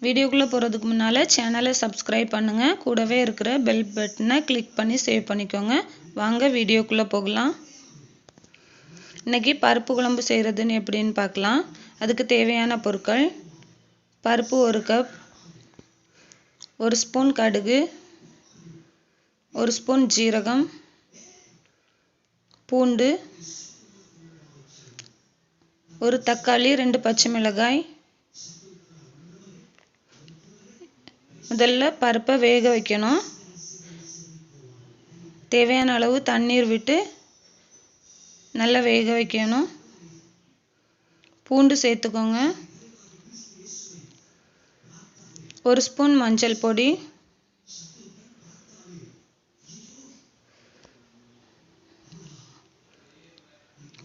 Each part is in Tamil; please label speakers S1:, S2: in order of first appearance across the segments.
S1: வீடியோக்குள்ளே போகிறதுக்கு முன்னால் சேனலை சப்ஸ்கிரைப் பண்ணுங்கள். கூடவே இருக்கிற பெல் பட்டனை கிளிக் பண்ணி சேவ் பண்ணிக்கோங்க. வாங்க வீடியோக்குள்ளே போகலாம். இன்றைக்கி பருப்பு குழம்பு செய்கிறதுன்னு எப்படின்னு பார்க்கலாம். அதுக்கு தேவையான பொருட்கள்: பருப்பு 1 கப், 1 ஸ்பூன் கடுகு, 1 ஸ்பூன் ஜீரகம், பூண்டு, 1 தக்காளி, 2 பச்சை மிளகாய். முதல்ல பருப்பை வேக வைக்கணும். தேவையான அளவு தண்ணீர் விட்டு நல்லா வேக வைக்கணும். பூண்டு சேர்த்துக்கோங்க. 1 ஸ்பூன் மஞ்சள் பொடி,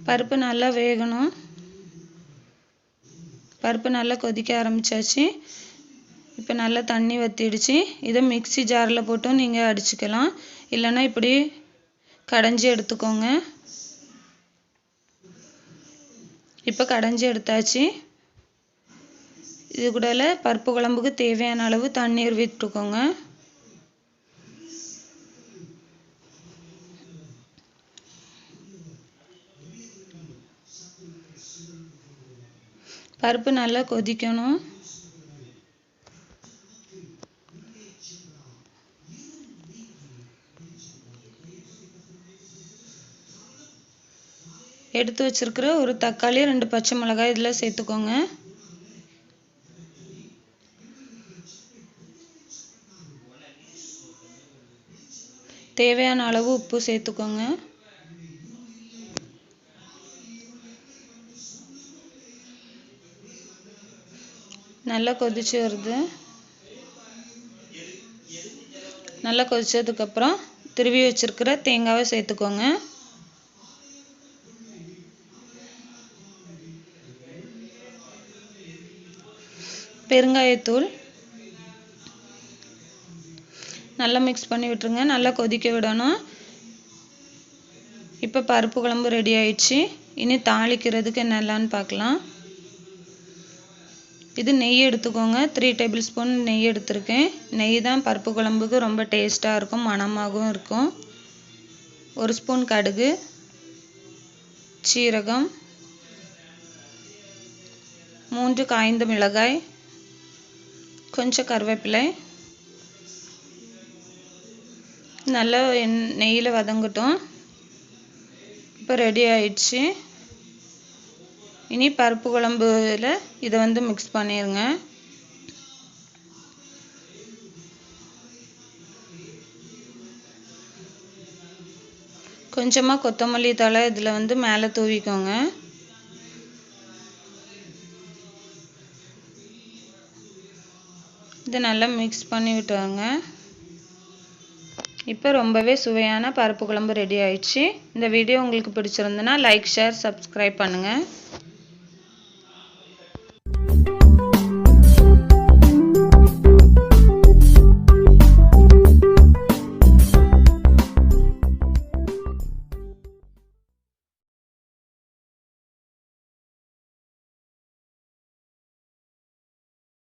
S1: பருப்பு நல்லா வேகணும். பருப்பு நல்லா கொதிக்க ஆரம்பிச்சாச்சு. இப்போ நல்லா தண்ணி வற்றிடுச்சு. இதை மிக்ஸி ஜாரில் போட்டும் நீங்கள் அடிச்சுக்கலாம், இல்லைன்னா இப்படி கடைஞ்சி எடுத்துக்கோங்க. இப்போ கடைஞ்சி எடுத்தாச்சு. இது கூட பருப்பு குழம்புக்கு தேவையான அளவு தண்ணீர் விட்டுக்கோங்க. பருப்பு நல்லா கொதிக்கணும். எடுத்து வச்சிருக்கிற 1 தக்காளி, 2 பச்சை மிளகாய் இதில் சேர்த்துக்கோங்க. தேவையான அளவு உப்பு சேர்த்துக்கோங்க. நல்லா கொதிச்சு வருது. நல்லா கொதிச்சதுக்கப்புறம் திருவி வச்சிருக்கிற தேங்காவை சேர்த்துக்கோங்க. பெருங்காயத்தூள் நல்லா மிக்ஸ் பண்ணி விட்டுருங்க. நல்லா கொதிக்க விடணும். இப்போ பருப்பு குழம்பு ரெடி ஆயிடுச்சு. இனி தாளிக்கிறதுக்கு என்னெல்லாம்னு பார்க்கலாம். இது நெய் எடுத்துக்கோங்க. 3 டேபிள் ஸ்பூன் நெய் எடுத்திருக்கேன். நெய் தான் பருப்பு குழம்புக்கு ரொம்ப டேஸ்ட்டாக இருக்கும், மணமாகவும் இருக்கும். 1 ஸ்பூன் கடுகு, சீரகம், 3 காய்ந்த மிளகாய், கொஞ்சம் கருவேப்பிலை. நல்லா நெய்யில் வதங்கட்டும். இப்போ ரெடி ஆயிடுச்சு. இனி பருப்பு குழம்புல இதை மிக்ஸ் பண்ணிடுங்க. கொஞ்சமாக கொத்தமல்லி தழை இதில் மேலே தூவிக்கோங்க. இதை நல்லா மிக்ஸ் பண்ணி விட்டுவாங்க. இப்போ ரொம்பவே சுவையான பருப்பு குழம்பு ரெடி ஆயிடுச்சு. இந்த வீடியோ உங்களுக்கு பிடிச்சிருந்துன்னா லைக், ஷேர், சப்ஸ்கிரைப் பண்ணுங்கள்.